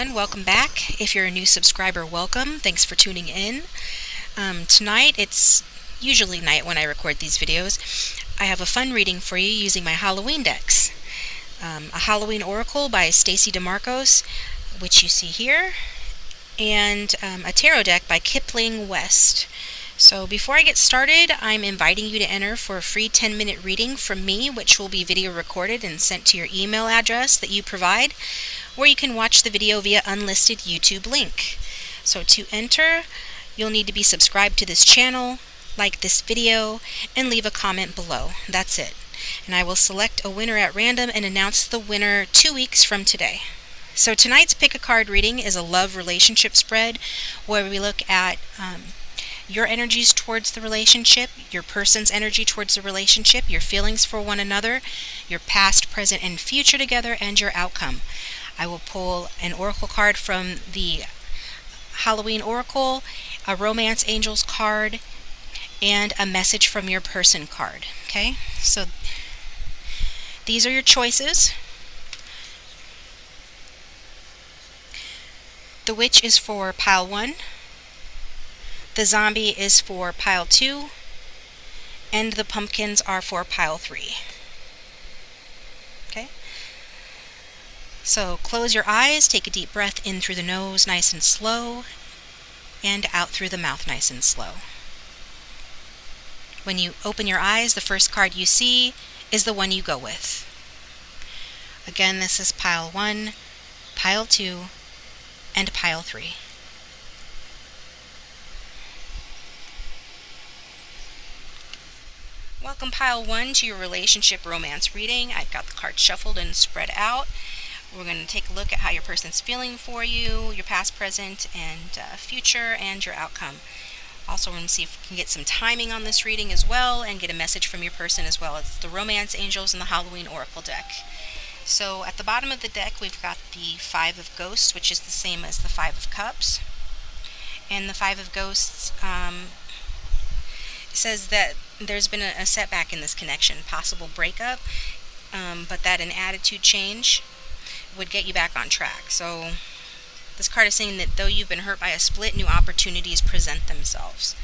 everyone. Welcome back. If you're a new subscriber, welcome. Thanks for tuning in. Tonight, it's usually night when I record these videos. I have a fun reading for you using my Halloween decks. A Halloween Oracle by Stacy DeMarcos, which you see here, and a tarot deck by Kipling West. So before I get started, I'm inviting you to enter for a free 10-minute reading from me, which will be video recorded and sent to your email address that you provide, or you can watch the video via unlisted YouTube link. So to enter, you'll need to be subscribed to this channel, like this video, and leave a comment below. That's it. And I will select a winner at random and announce the winner 2 weeks from today. So tonight's Pick a Card reading is a love relationship spread where we look at your energies towards the relationship, your person's energy towards the relationship, your feelings for one another, your past, present, and future together, and your outcome. I will pull an oracle card from the Halloween Oracle, a Romance Angels card, and a message from your person card. Okay, so these are your choices. The Witch is for pile 1. The Zombie is for pile 2. And the Pumpkins are for pile 3. Okay? So close your eyes, take a deep breath in through the nose, nice and slow, and out through the mouth, nice and slow. When you open your eyes, the first card you see is the one you go with. Again, this is pile 1, pile 2, and pile 3. Welcome pile 1 to your relationship romance reading. I've got the cards shuffled and spread out. We're going to take a look at how your person's feeling for you, your past, present, and future, and your outcome. Also, we're going to see if we can get some timing on this reading as well and get a message from your person as well. It's the Romance Angels and the Halloween Oracle deck. So at the bottom of the deck, we've got the Five of Ghosts, which is the same as the Five of Cups. And the Five of Ghosts says that there's been a setback in this connection, possible breakup, but that an attitude change would get you back on track. So this card is saying that though you've been hurt by a split, new opportunities present themselves.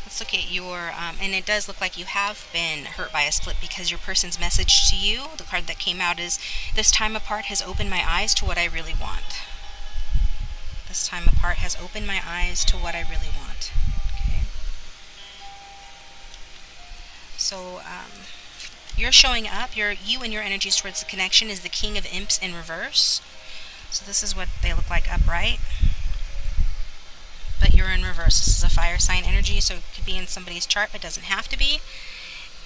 Let's look at your, and it does look like you have been hurt by a split because your person's message to you, the card that came out is, this time apart has opened my eyes to what I really want. This time apart has opened my eyes to what I really want. Okay. So, you're showing up, you and your energies towards the connection is the King of Imps in reverse. So this is what they look like upright. But you're in reverse. This is a fire sign energy, so it could be in somebody's chart, but doesn't have to be.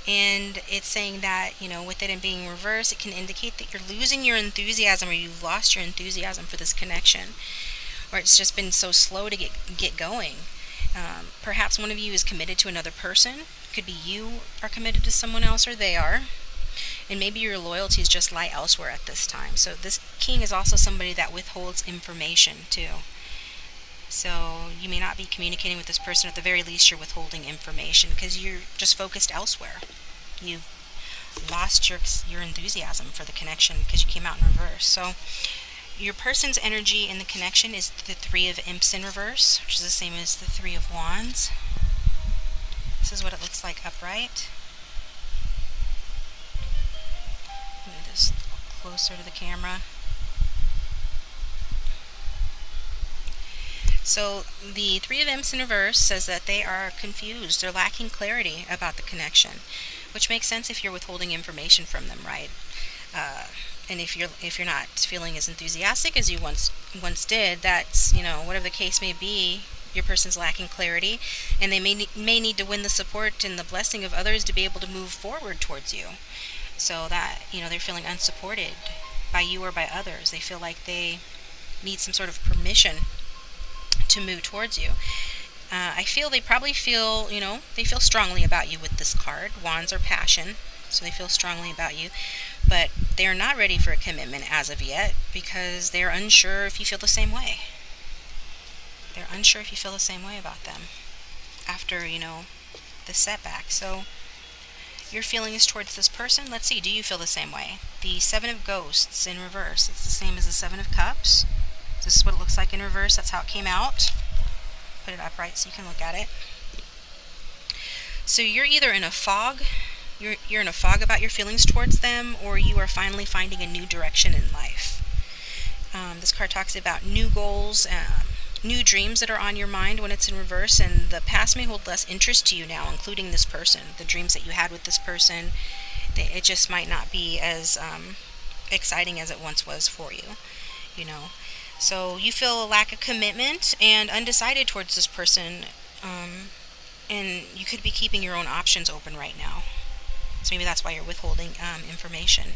And it's saying that, with it in being reverse, it can indicate that you're losing your enthusiasm, or you've lost your enthusiasm for this connection. Or it's just been so slow to get going. Perhaps one of you is committed to another person. Could be you are committed to someone else, or they are. And maybe your loyalties just lie elsewhere at this time. So this king is also somebody that withholds information too. So you may not be communicating with this person. At the very least, you're withholding information because you're just focused elsewhere. You've lost your enthusiasm for the connection because you came out in reverse. So your person's energy in the connection is the Three of Imps in reverse, which is the same as the Three of Wands. This is what it looks like upright. Move this closer to the camera. So the Three of Imps in reverse says that they are confused. They're lacking clarity about the connection, which makes sense if you're withholding information from them, right? And if you're not feeling as enthusiastic as you once did, that's, whatever the case may be, your person's lacking clarity, and they may need to win the support and the blessing of others to be able to move forward towards you. So that, they're feeling unsupported by you or by others. They feel like they need some sort of permission to move towards you. I feel they probably feel, they feel strongly about you with this card. Wands are passion, so they feel strongly about you. But they are not ready for a commitment as of yet because they're unsure if you feel the same way. They're unsure if you feel the same way about them after, the setback. So Your feelings towards this person. Let's see, do you feel the same way? The Seven of Ghosts in reverse. It's the same as the Seven of Cups. This is what it looks like in reverse. That's how it came out. Put it upright so you can look at it. So you're either in a fog, you're in a fog about your feelings towards them, or you are finally finding a new direction in life. This card talks about new goals, new dreams that are on your mind when it's in reverse, and the past may hold less interest to you now, including this person. The dreams that you had with this person, it just might not be as exciting as it once was for you, you know. So you feel a lack of commitment and undecided towards this person, and you could be keeping your own options open right now. So maybe that's why you're withholding information.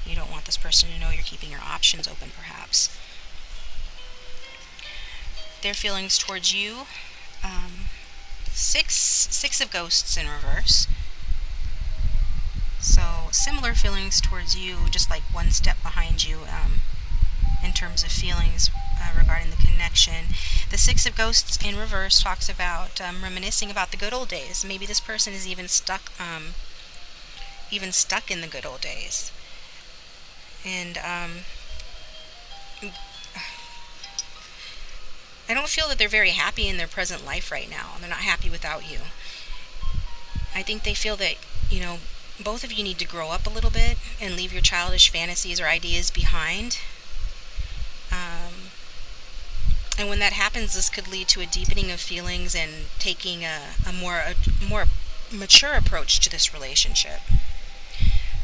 You don't want this person to know you're keeping your options open, perhaps. Their feelings towards you, six of Ghosts in reverse. So similar feelings towards you, just like one step behind you in terms of feelings regarding the connection. The Six of Ghosts in reverse talks about reminiscing about the good old days. Maybe this person is even stuck in the good old days. And I don't feel that they're very happy in their present life right now. They're not happy without you. I think they feel that, you know, both of you need to grow up a little bit and leave your childish fantasies or ideas behind. And when that happens, this could lead to a deepening of feelings and taking a more mature approach to this relationship.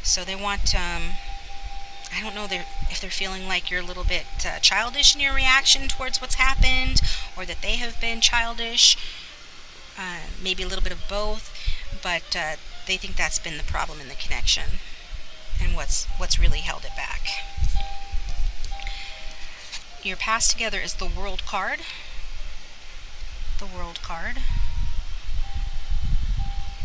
So they want, I don't know if they're feeling like you're a little bit childish in your reaction towards what's happened, or that they have been childish, maybe a little bit of both, but they think that's been the problem in the connection and what's really held it back. Your past together is the World card. The World card.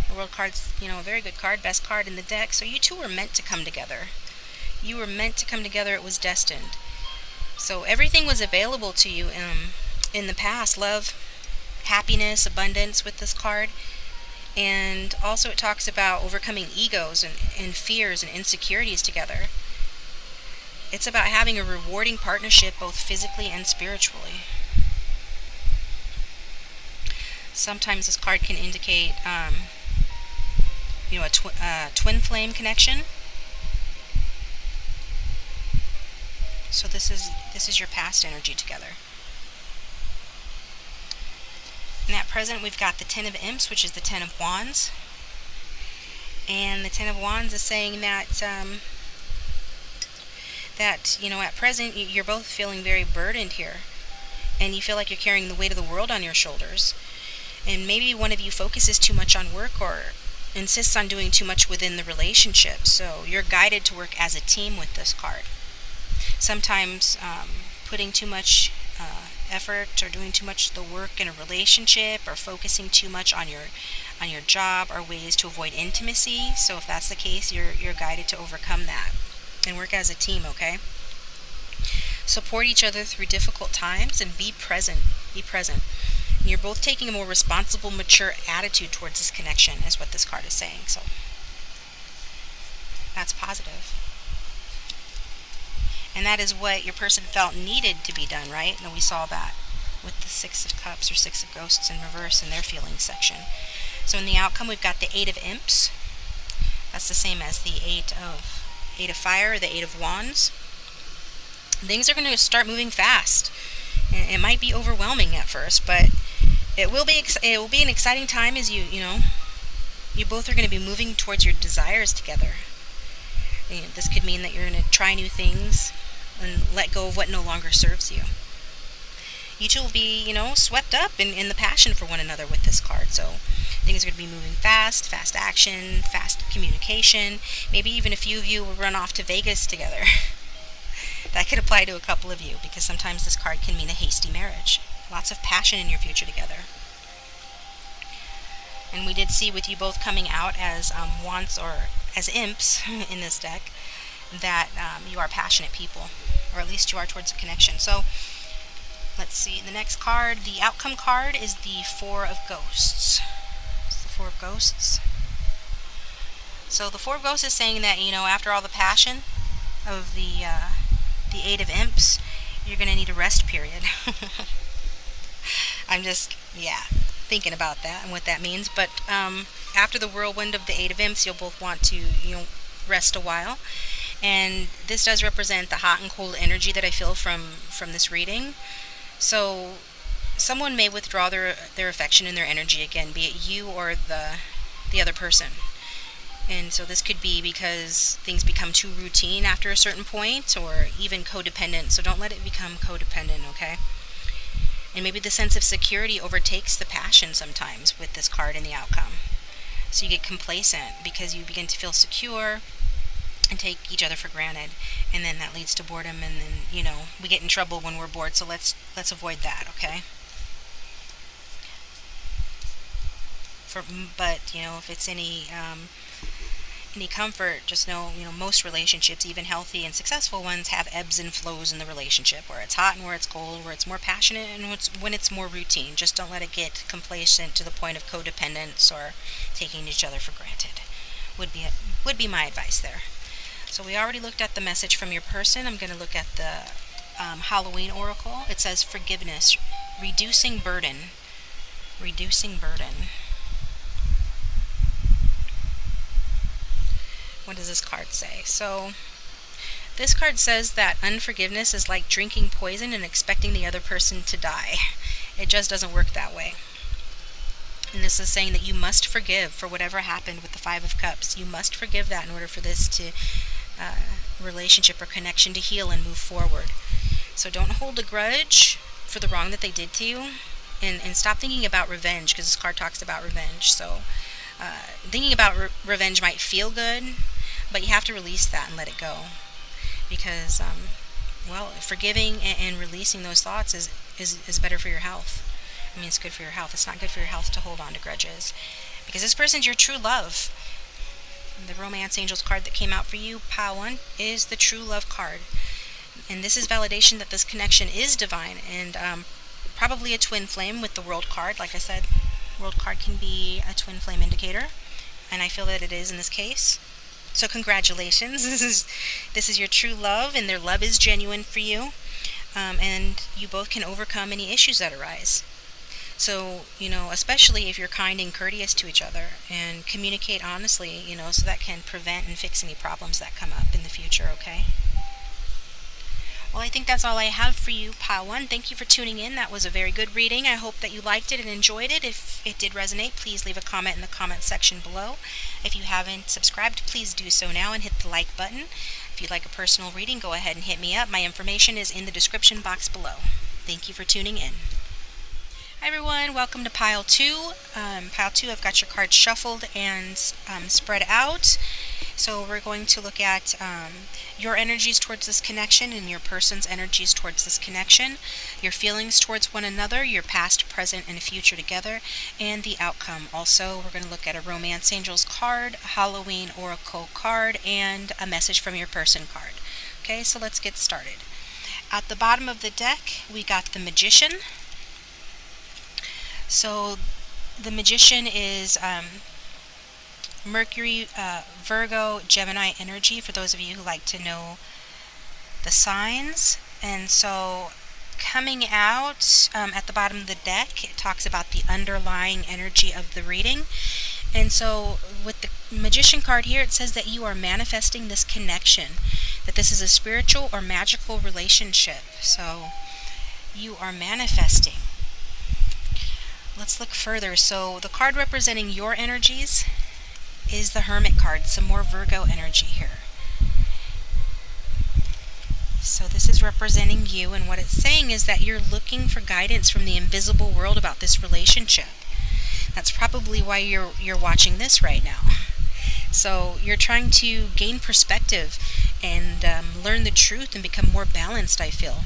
The World card's, you know, a very good card, best card in the deck. So you two were meant to come together. You were meant to come together. It was destined. So everything was available to you in the past. Love, happiness, abundance with this card. And also it talks about overcoming egos and fears and insecurities together. It's about having a rewarding partnership both physically and spiritually. Sometimes this card can indicate you know, a twin flame connection. So this is your past energy together. And at present we've got the Ten of Imps, which is the Ten of Wands. And the Ten of Wands is saying that you know, at present you're both feeling very burdened here, and you feel like you're carrying the weight of the world on your shoulders. And maybe one of you focuses too much on work or insists on doing too much within the relationship. So you're guided to work as a team with this card. Sometimes putting too much effort or doing too much of the work in a relationship or focusing too much on your job are ways to avoid intimacy. So if that's the case, you're guided to overcome that and work as a team, okay? Support each other through difficult times and be present. Be present. And you're both taking a more responsible, mature attitude towards this connection, is what this card is saying. So that's positive. And that is what your person felt needed to be done, right? And we saw that with the Six of Cups or Six of Ghosts in reverse in their feelings section. So in the outcome, we've got the Eight of Imps. That's the same as the Eight of Fire or the Eight of Wands. Things are going to start moving fast. It might be overwhelming at first, but it will be an exciting time as you both are going to be moving towards your desires together. You know, this could mean that you're going to try new things and let go of what no longer serves you. You two will be, you know, swept up in the passion for one another with this card. So things are going to be moving fast action, fast communication. Maybe even a few of you will run off to Vegas together. That could apply to a couple of you, because sometimes this card can mean a hasty marriage. Lots of passion in your future together. And we did see with you both coming out as wands or as imps in this deck that you are passionate people, or at least you are towards a connection. So let's see, the next card, the outcome card, is the Four of Ghosts. It's the Four of Ghosts. So the Four of Ghosts is saying that, after all the passion of the Eight of Imps, you're going to need a rest period. I'm just, thinking about that and what that means. But after the whirlwind of the Eight of Imps, you'll both want to, rest a while. And this does represent the hot and cold energy that I feel from this reading. So someone may withdraw their affection and their energy again, be it you or the other person. And so this could be because things become too routine after a certain point, or even codependent. So don't let it become codependent, okay? And maybe the sense of security overtakes the passion sometimes with this card and the outcome. So you get complacent because you begin to feel secure and take each other for granted, and then that leads to boredom, and then we get in trouble when we're bored. So let's avoid that, okay? But if it's any comfort, just know, most relationships, even healthy and successful ones, have ebbs and flows in the relationship, where it's hot and where it's cold, where it's more passionate and when it's more routine. Just don't let it get complacent to the point of codependence or taking each other for granted. Would be my advice there. So we already looked at the message from your person. I'm going to look at the Halloween oracle. It says forgiveness, reducing burden. Reducing burden. What does this card say? So this card says that unforgiveness is like drinking poison and expecting the other person to die. It just doesn't work that way. And this is saying that you must forgive for whatever happened with the Five of Cups. You must forgive that in order for this to relationship or connection to heal and move forward. So don't hold a grudge for the wrong that they did to you, and stop thinking about revenge, because this card talks about revenge. So thinking about revenge might feel good, but you have to release that and let it go, because forgiving and releasing those thoughts is better for your health. I mean, it's good for your health. It's not good for your health to hold on to grudges, because this person's your true love. The Romance Angels card that came out for you, Pile 1, is the true love card. And this is validation that this connection is divine, and probably a twin flame with the World card. Like I said, World card can be a twin flame indicator, and I feel that it is in this case. So congratulations. This is your true love, and their love is genuine for you. And you both can overcome any issues that arise. So, especially if you're kind and courteous to each other and communicate honestly, so that can prevent and fix any problems that come up in the future, okay? Well, I think that's all I have for you, Pile 1. Thank you for tuning in. That was a very good reading. I hope that you liked it and enjoyed it. If it did resonate, please leave a comment in the comment section below. If you haven't subscribed, please do so now and hit the like button. If you'd like a personal reading, go ahead and hit me up. My information is in the description box below. Thank you for tuning in. Hi everyone, welcome to Pile 2. Pile 2, I've got your cards shuffled and spread out. So we're going to look at your energies towards this connection and your person's energies towards this connection, your feelings towards one another, your past, present, and future together, and the outcome. Also, we're going to look at a Romance Angels card, a Halloween Oracle card, and a message from your person card. Okay, so let's get started. At the bottom of the deck, we got the Magician. So the Magician is Mercury, Virgo, Gemini energy, for those of you who like to know the signs. And so coming out at the bottom of the deck, it talks about the underlying energy of the reading. And so with the Magician card here, it says that you are manifesting this connection, that this is a spiritual or magical relationship. So you are manifesting. Let's look further. So the card representing your energies is the Hermit card, some more Virgo energy here. So this is representing you, and what it's saying is that you're looking for guidance from the invisible world about this relationship. That's probably why you're watching this right now. So you're trying to gain perspective and learn the truth and become more balanced, I feel.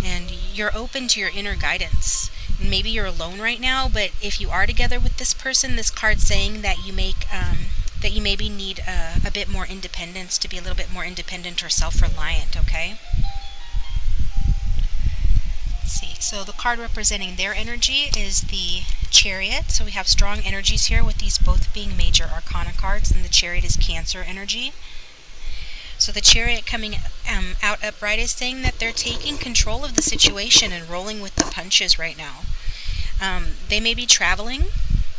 And you're open to your inner guidance. Maybe you're alone right now, but if you are together with this person, this card's saying that you maybe need a bit more independence, to be a little bit more independent or self-reliant, okay? Let's see So the card representing their energy is the Chariot. So we have strong energies here with these both being major arcana cards, and the Chariot is Cancer energy. So the Chariot coming out upright is saying that they're taking control of the situation and rolling with the punches right now. They may be traveling,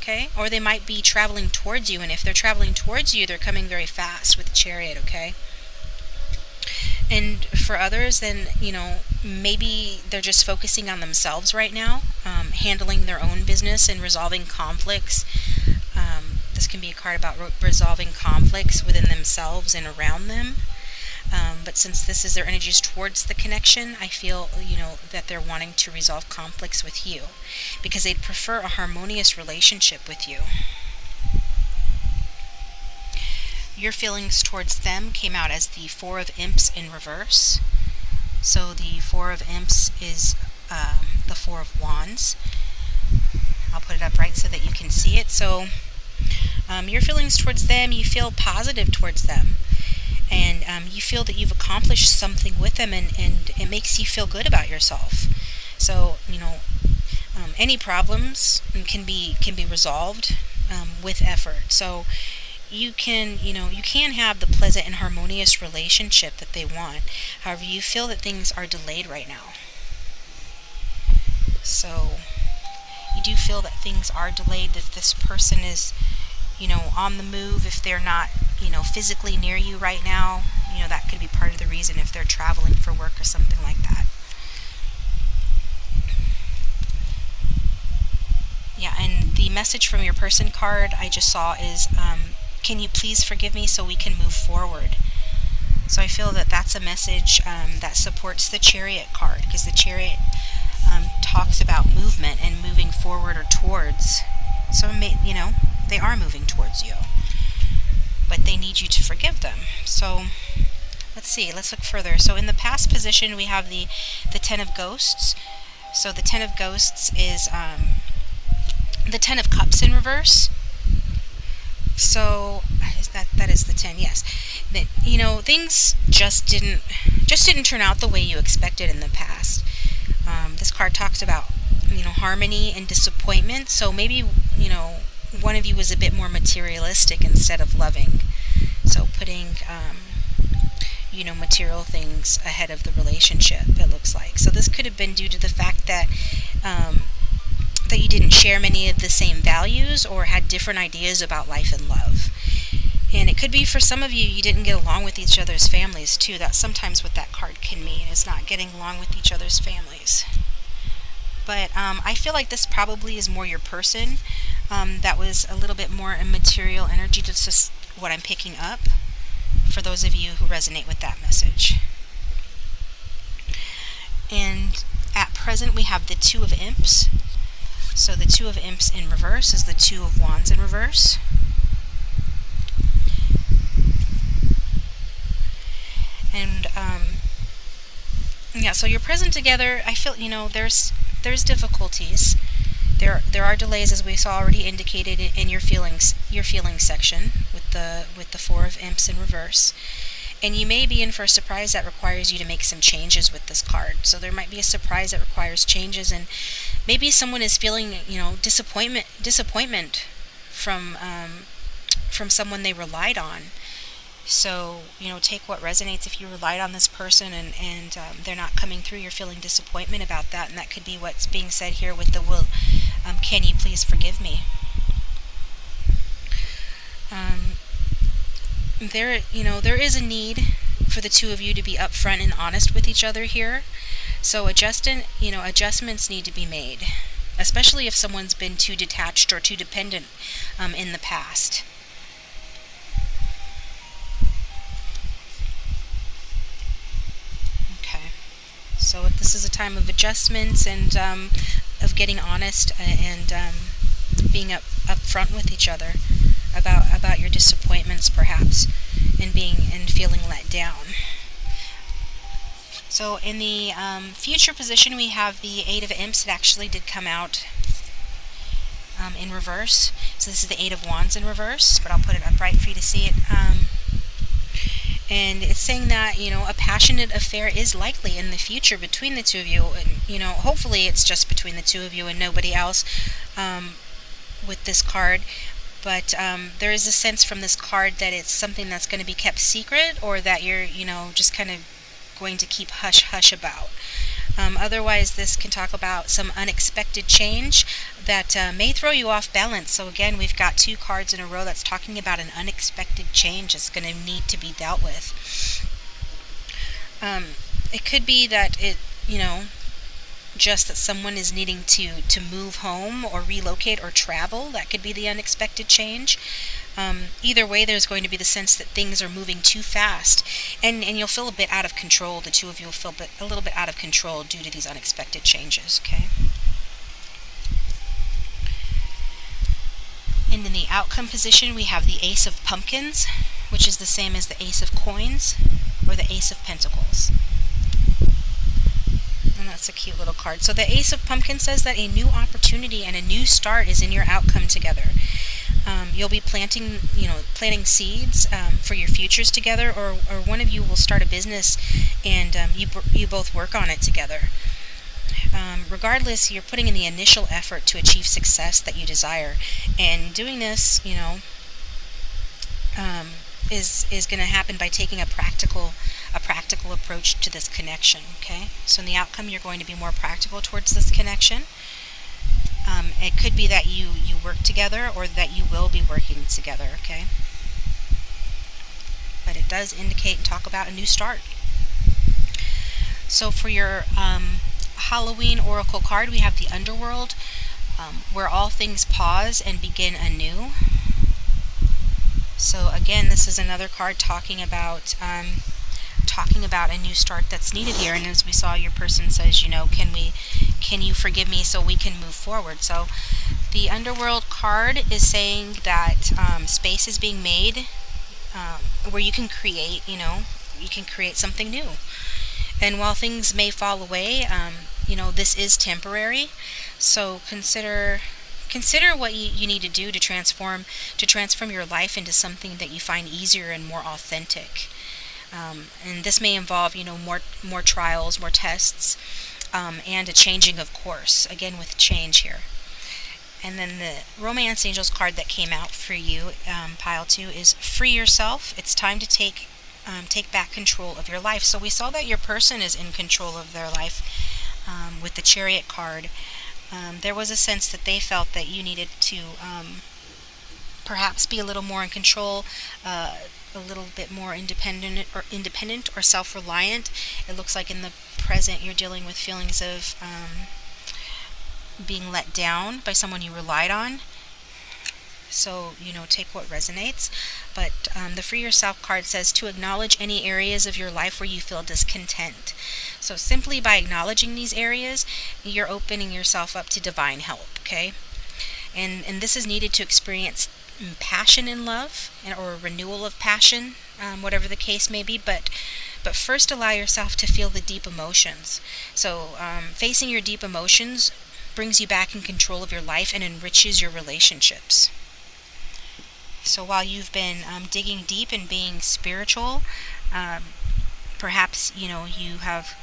okay, or they might be traveling towards you, and if they're traveling towards you, they're coming very fast with the Chariot, okay? And for others, then, maybe they're just focusing on themselves right now, handling their own business and resolving conflicts. This can be a card about resolving conflicts within themselves and around them. But since this is their energies towards the connection, I feel, that they're wanting to resolve conflicts with you because they'd prefer a harmonious relationship with you. Your feelings towards them came out as the Four of Imps in reverse. So the Four of Imps is the Four of Wands. I'll put it up right so that you can see it. So your feelings towards them, you feel positive towards them. And you feel that you've accomplished something with them, and it makes you feel good about yourself. So, any problems can be resolved with effort. So you can have the pleasant and harmonious relationship that they want. However, you feel that things are delayed right now. So you do feel that things are delayed, that this person is, on the move. If they're not, physically near you right now, that could be part of the reason if they're traveling for work or something like that. Yeah, and the message from your person card I just saw is, can you please forgive me so we can move forward? So I feel that that's a message that supports the Chariot card, because the Chariot talks about movement and moving forward or towards. So, they are moving towards you, but they need you to forgive them. So let's look further. So in the past position, we have the Ten of Ghosts. So the Ten of Ghosts is the Ten of Cups in reverse. So that is the 10, yes. That, things just didn't turn out the way you expected in the past. This card talks about, harmony and disappointment. So maybe, one of you was a bit more materialistic instead of loving. So putting, material things ahead of the relationship, it looks like. So this could have been due to the fact that that you didn't share many of the same values or had different ideas about life and love. And it could be for some of you, you didn't get along with each other's families too. That's sometimes what that card can mean, is not getting along with each other's families. But I feel like this probably is more your person that was a little bit more in material energy. That's just what I'm picking up for those of you who resonate with that message. And at present, we have the Two of Imps. So the Two of Imps in reverse is the Two of Wands in reverse. And so you're present together. I feel, there's difficulties. There are delays, as we saw already indicated in your feelings section with the Four of Imps in reverse. And you may be in for a surprise that requires you to make some changes with this card. So there might be a surprise that requires changes, and maybe someone is feeling, disappointment from someone they relied on. So, take what resonates. If you relied on this person and they're not coming through, you're feeling disappointment about that, and that could be what's being said here with the will. Can you please forgive me? There is a need for the two of you to be upfront and honest with each other here. So adjustments need to be made, especially if someone's been too detached or too dependent in the past. Okay, so this is a time of adjustments and of getting honest and being upfront with each other about your disappointments, perhaps, and feeling let down. So in the future position, we have the Eight of Imps. It actually did come out in reverse. So this is the Eight of Wands in reverse, but I'll put it upright for you to see it. And it's saying that, a passionate affair is likely in the future between the two of you. And, hopefully it's just between the two of you and nobody else with this card. But there is a sense from this card that it's something that's going to be kept secret, or that you're, just kind of going to keep hush-hush about. Otherwise, this can talk about some unexpected change that may throw you off balance. So again, we've got 2 cards in a row that's talking about an unexpected change that's going to need to be dealt with. It could be that just that someone is needing to move home or relocate or travel. That could be the unexpected change. Either way, there's going to be the sense that things are moving too fast, and you'll feel a bit out of control. The two of you will feel a little bit out of control due to these unexpected changes, okay? And in the outcome position, we have the Ace of Pumpkins, which is the same as the Ace of Coins or the Ace of Pentacles. And that's a cute little card. So the Ace of Pumpkins says that a new opportunity and a new start is in your outcome together. You'll be planting seeds for your futures together, or one of you will start a business and you both work on it together. Regardless, you're putting in the initial effort to achieve success that you desire, and doing this, is going to happen by taking a practical approach to this connection. Okay, so in the outcome, you're going to be more practical towards this connection. It could be that you work together, or that you will be working together, okay? But it does indicate and talk about a new start. So for your Halloween oracle card, we have the Underworld, where all things pause and begin anew. So again, this is another card talking about a new start that's needed here. And as we saw, your person says, can you forgive me so we can move forward? So the Underworld card is saying that space is being made where you can create, something new. And while things may fall away, this is temporary. So consider what you need to do to transform your life into something that you find easier and more authentic. And this may involve, more trials, more tests, and a changing of course, again with change here. And then the Romance Angels card that came out for you, pile 2, is Free Yourself. It's time to take back control of your life. So we saw that your person is in control of their life with the Chariot card. There was a sense that they felt that you needed to perhaps be a little more in control, a little bit more independent or self-reliant. It looks like in the present you're dealing with feelings of being let down by someone you relied on. So, take what resonates. But the Free Yourself card says to acknowledge any areas of your life where you feel discontent. So simply by acknowledging these areas, you're opening yourself up to divine help, okay? And this is needed to experience passion in love, or a renewal of passion, whatever the case may be. But first allow yourself to feel the deep emotions. So facing your deep emotions brings you back in control of your life and enriches your relationships. So while you've been digging deep and being spiritual, perhaps you have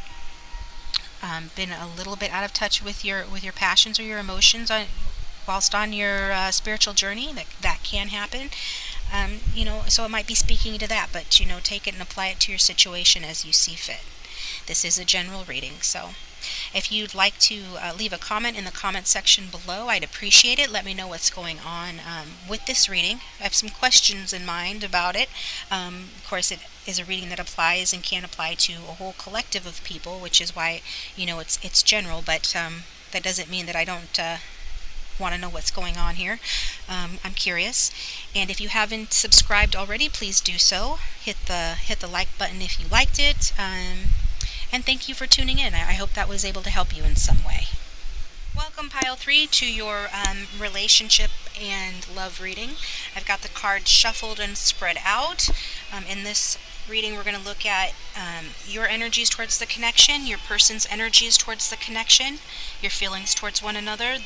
been a little bit out of touch with your passions or your emotions whilst on your spiritual journey. That can happen. So it might be speaking to that, but take it and apply it to your situation as you see fit. This is a general reading, so if you'd like to leave a comment in the comment section below, I'd appreciate it. Let me know what's going on with this reading. I have some questions in mind about it. Of course, it is a reading that applies and can apply to a whole collective of people, which is why it's general. But that doesn't mean that I don't want to know what's going on here. I'm curious, and if you haven't subscribed already, please do so. Hit the like button if you liked it. And thank you for tuning in. I hope that was able to help you in some way. Welcome, Pile 3, to your relationship and love reading. I've got the cards shuffled and spread out. In this reading, we're going to look at your energies towards the connection, your person's energies towards the connection, your feelings towards one another,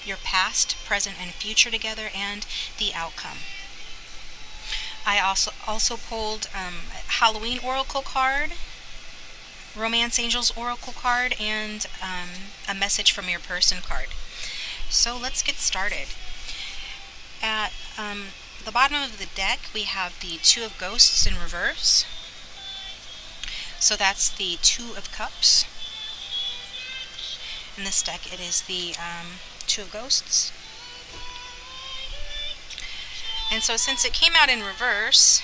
your past, present, and future together, and the outcome. I also pulled Halloween Oracle card, Romance Angels Oracle card, and a Message from Your Person card. So let's get started. At the bottom of the deck, we have the Two of Ghosts in reverse. So that's the Two of Cups. In this deck, it is the Two of Ghosts. And so since it came out in reverse,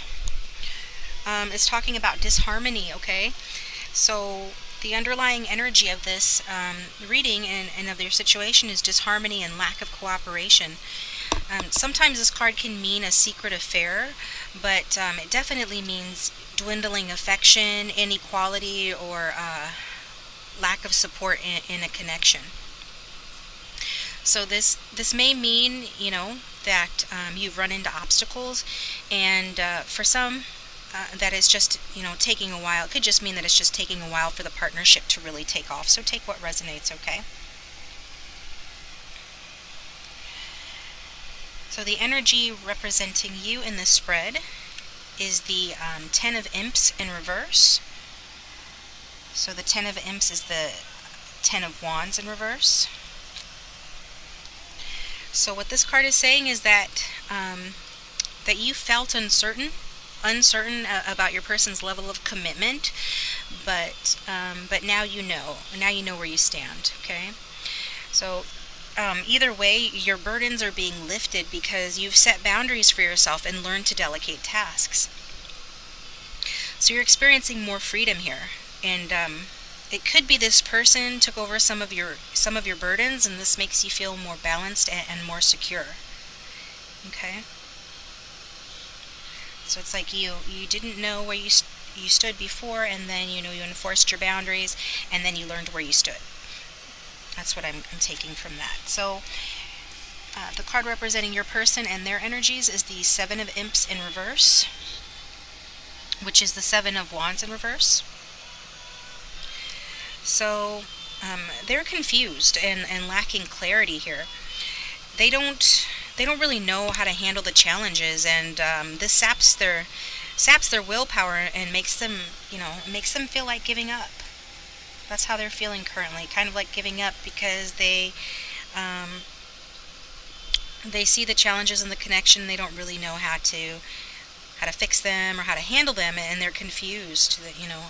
it's talking about disharmony, okay? So the underlying energy of this reading and of your situation is disharmony and lack of cooperation. Sometimes this card can mean a secret affair, but it definitely means dwindling affection, inequality, or lack of support in a connection. So this may mean, that you've run into obstacles, and for some, that is just, taking a while. It could just mean that it's just taking a while for the partnership to really take off. So take what resonates, okay? So the energy representing you in this spread is the Ten of Imps in reverse. So the Ten of Imps is the Ten of Wands in reverse. So what this card is saying is that that you felt uncertain about your person's level of commitment, but now you know. Now you know where you stand. Okay. So either way, your burdens are being lifted because you've set boundaries for yourself and learned to delegate tasks. So you're experiencing more freedom here, and it could be this person took over some of your burdens, and this makes you feel more balanced and more secure. Okay. So it's like you didn't know where you stood before, and then you enforced your boundaries, and then you learned where you stood. That's what I'm taking from that. So the card representing your person and their energies is the Seven of Imps in reverse, which is the Seven of Wands in reverse. So they're confused and lacking clarity here. They don't really know how to handle the challenges, and this saps their willpower and makes them feel like giving up. That's how they're feeling currently, kind of like giving up, because they see the challenges in the connection. They don't really know how to fix them or how to handle them, and they're confused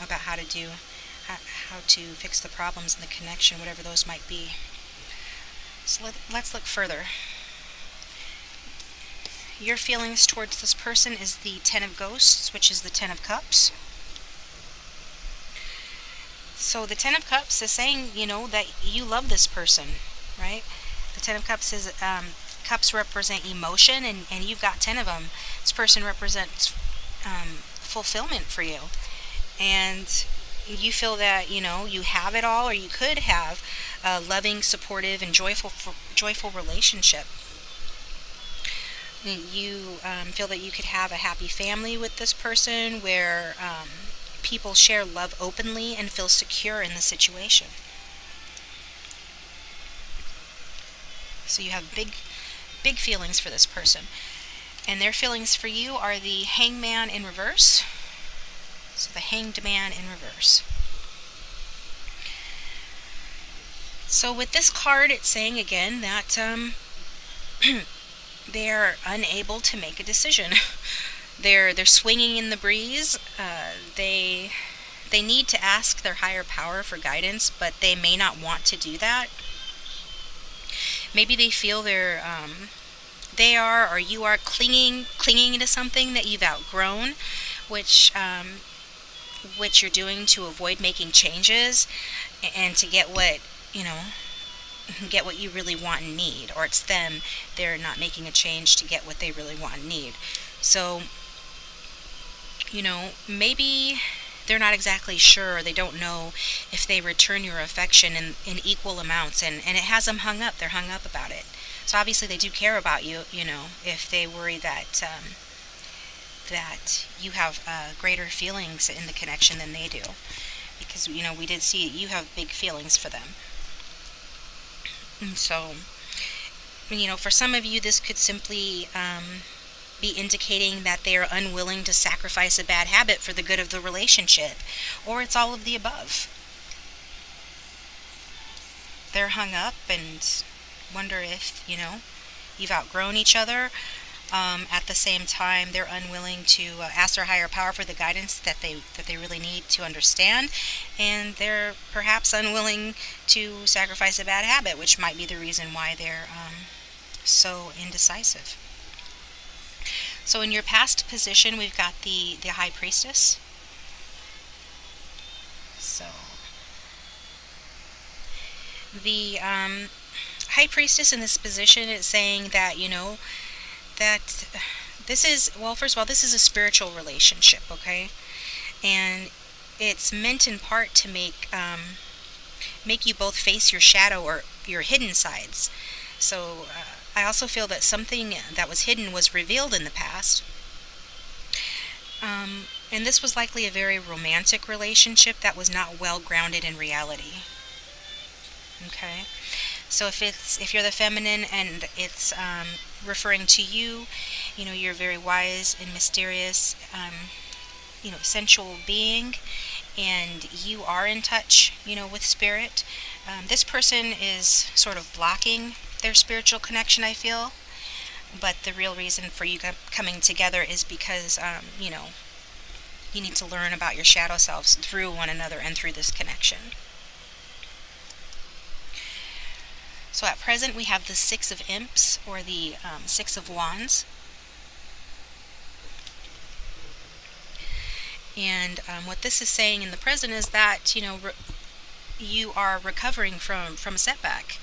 about how to fix the problems in the connection, whatever those might be. So let's look further. Your feelings towards this person is the Ten of Ghosts, which is the Ten of Cups. So the Ten of Cups is saying, that you love this person, right? The Ten of Cups is, cups represent emotion, and you've got 10 of them. This person represents fulfillment for you. And you feel that, you have it all, or you could have a loving, supportive, and joyful relationship. You feel that you could have a happy family with this person, where people share love openly and feel secure in the situation. So you have big feelings for this person. And their feelings for you are the Hangman in reverse. So the Hanged Man in reverse. So with this card, it's saying again that they're unable to make a decision. They're swinging in the breeze. They need to ask their higher power for guidance, but they may not want to do that. Maybe they feel they are, or you are clinging to something that you've outgrown, which you're doing to avoid making changes and to get what you really want and need. Or it's them, they're not making a change to get what they really want and need. So maybe they're not exactly sure, they don't know if they return your affection in equal amounts, and it has them hung up. They're hung up about it. So obviously they do care about you, if they worry that you have greater feelings in the connection than they do. Because, we did see you have big feelings for them. And so, for some of you, this could simply be indicating that they are unwilling to sacrifice a bad habit for the good of the relationship, or it's all of the above. They're hung up and wonder if, you've outgrown each other. At the same time, they're unwilling to ask their higher power for the guidance that they really need to understand, and they're perhaps unwilling to sacrifice a bad habit, which might be the reason why they're so indecisive. So in your past position, we've got the High Priestess. So the High Priestess in this position is saying that, that this is, well, first of all, this is a spiritual relationship, okay? And it's meant in part to make you both face your shadow or your hidden sides. So I also feel that something that was hidden was revealed in the past. And this was likely a very romantic relationship that was not well grounded in reality. Okay? So if you're the feminine and it's referring to you, you're a very wise and mysterious, sensual being, and you are in touch, with spirit. This person is sort of blocking their spiritual connection, I feel. But the real reason for you coming together is because, you need to learn about your shadow selves through one another and through this connection. So at present we have the Six of Imps, or the Six of Wands. And what this is saying in the present is that, you are recovering from a setback.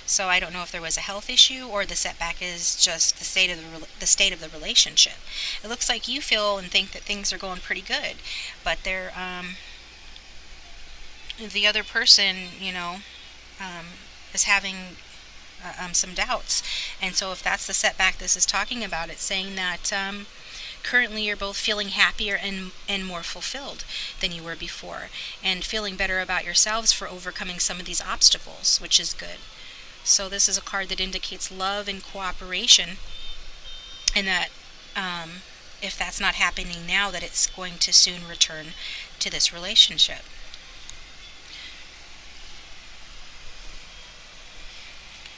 So I don't know if there was a health issue or the setback is just the state of the relationship. It looks like you feel and think that things are going pretty good, but they're the other person, is having some doubts. And so if that's the setback this is talking about, it's saying that currently you're both feeling happier and more fulfilled than you were before, and feeling better about yourselves for overcoming some of these obstacles, which is good. So this is a card that indicates love and cooperation, and that if that's not happening now, that it's going to soon return to this relationship.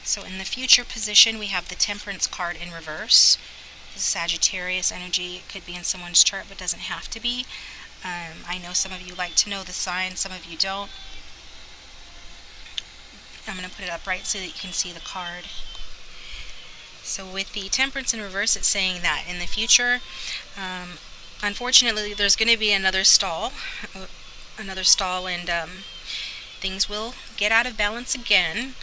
So in the future position, we have the Temperance card in reverse. This is Sagittarius energy. It could be in someone's chart, but doesn't have to be. I know some of you like to know the sign, some of you don't. I'm going to put it upright so that you can see the card. So with the Temperance in reverse, it's saying that in the future, unfortunately, there's going to be another stall, and things will get out of balance again.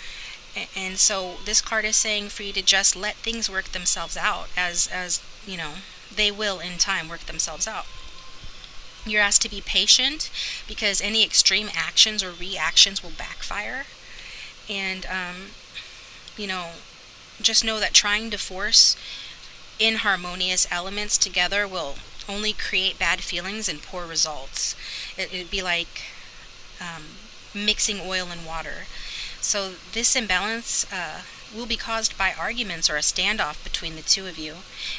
And so this card is saying for you to just let things work themselves out, as they will in time work themselves out. You're asked to be patient because any extreme actions or reactions will backfire. And, just know that trying to force inharmonious elements together will only create bad feelings and poor results. It'd be like mixing oil and water. So this imbalance will be caused by arguments or a standoff between the two of you.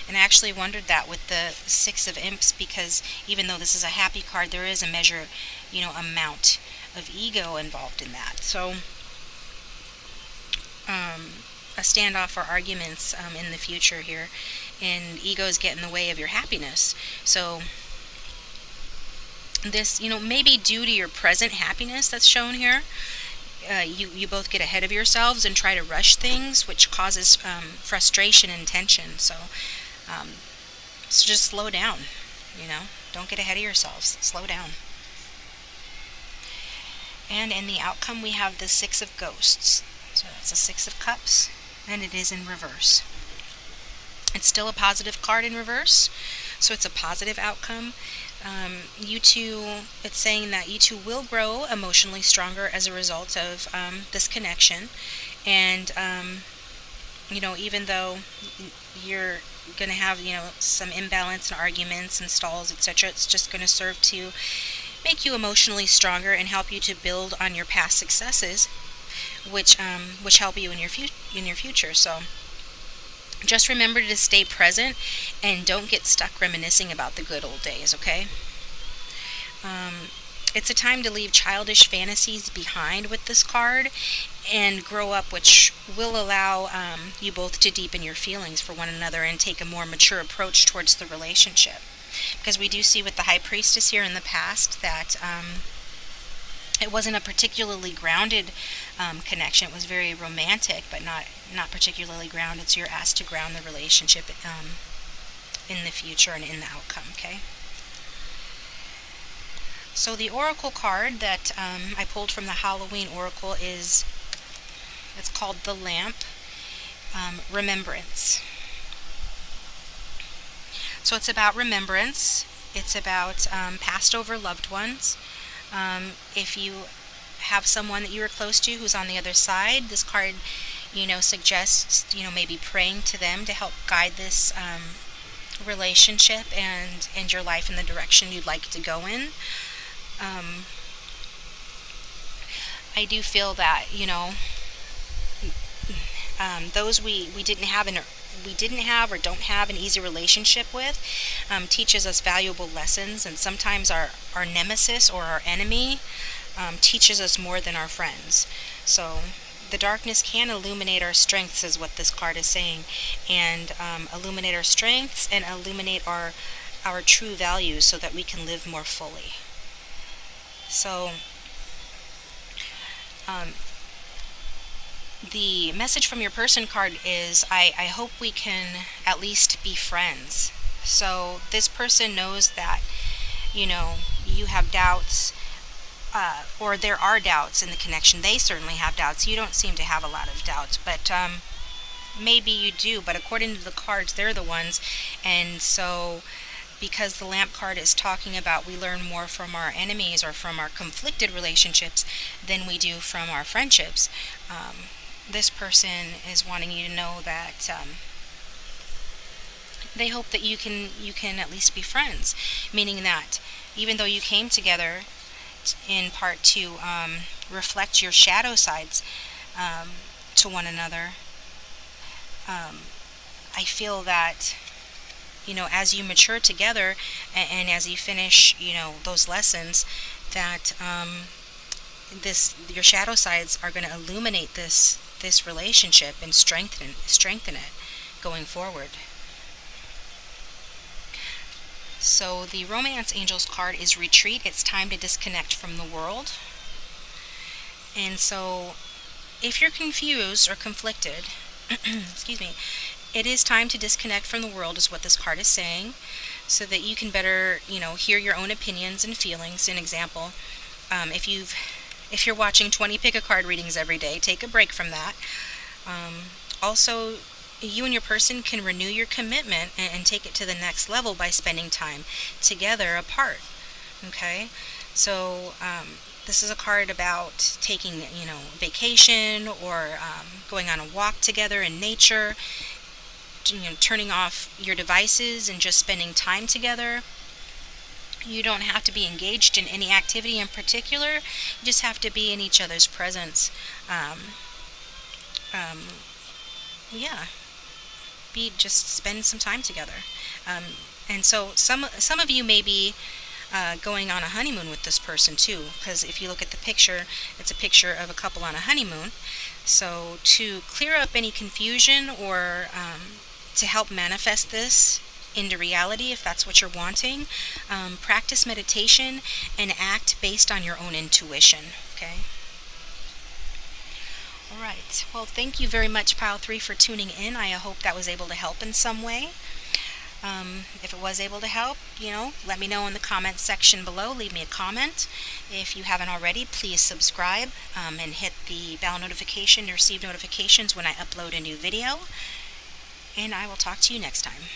And I actually wondered that with the Six of Imps, because even though this is a happy card, there is a measure, amount of ego involved in that. So a standoff or arguments in the future here, and egos get in the way of your happiness. So this, maybe due to your present happiness that's shown here, you both get ahead of yourselves and try to rush things, which causes frustration and tension. So just slow down, don't get ahead of yourselves, slow down. And in the outcome, we have the Six of Ghosts. So that's a Six of Cups, and it is in reverse. It's still a positive card in reverse, so it's a positive outcome. You two, it's saying that you two will grow emotionally stronger as a result of this connection. And, even though you're going to have, some imbalance and arguments and stalls, etc., it's just going to serve to make you emotionally stronger and help you to build on your past successes, which help you in your future. So Just remember to stay present and don't get stuck reminiscing about the good old days, okay? It's a time to leave childish fantasies behind with this card and grow up, which will allow you both to deepen your feelings for one another and take a more mature approach towards the relationship. Because we do see with the High Priestess here in the past that it wasn't a particularly grounded connection. It was very romantic, but not particularly grounded. So you're asked to ground the relationship in the future and in the outcome, okay? So the oracle card that I pulled from the Halloween oracle it's called the Lamp, Remembrance. So it's about remembrance. It's about passed over loved ones. If you have someone that you were close to who's on the other side, this card, suggests, maybe praying to them to help guide this relationship and your life in the direction you'd like to go in. I do feel that, those we didn't have or don't have an easy relationship with teaches us valuable lessons, and sometimes our nemesis or our enemy teaches us more than our friends. So the darkness can illuminate our strengths, is what this card is saying, and illuminate our strengths and illuminate our true values so that we can live more fully. So the message from your person card is, I hope we can at least be friends. So this person knows that, you have doubts, or there are doubts in the connection. They certainly have doubts. You don't seem to have a lot of doubts, but maybe you do. But according to the cards, they're the ones. And so because the Lamp card is talking about we learn more from our enemies or from our conflicted relationships than we do from our friendships, this person is wanting you to know that they hope that you can at least be friends, meaning that even though you came together in part to reflect your shadow sides to one another, I feel that as you mature together and as you finish those lessons, that your shadow sides are going to illuminate this relationship and strengthen it going forward. So the Romance Angels card is Retreat. It's time to disconnect from the world. And so if you're confused or conflicted, excuse me, it is time to disconnect from the world, is what this card is saying, so that you can better, hear your own opinions and feelings. An example, if you're watching 20 pick-a-card readings every day, take a break from that. Also, you and your person can renew your commitment and take it to the next level by spending time together apart. Okay? So, this is a card about taking, vacation or going on a walk together in nature, turning off your devices and just spending time together. You don't have to be engaged in any activity in particular. You just have to be in each other's presence. Just spend some time together. And so some of you may be going on a honeymoon with this person too, because if you look at the picture, it's a picture of a couple on a honeymoon. So to clear up any confusion or to help manifest this into reality, if that's what you're wanting, practice meditation and act based on your own intuition. Okay? All right. Well, thank you very much, Pile 3, for tuning in. I hope that was able to help in some way. If it was able to help, let me know in the comments section below. Leave me a comment. If you haven't already, please subscribe and hit the bell notification to receive notifications when I upload a new video. And I will talk to you next time.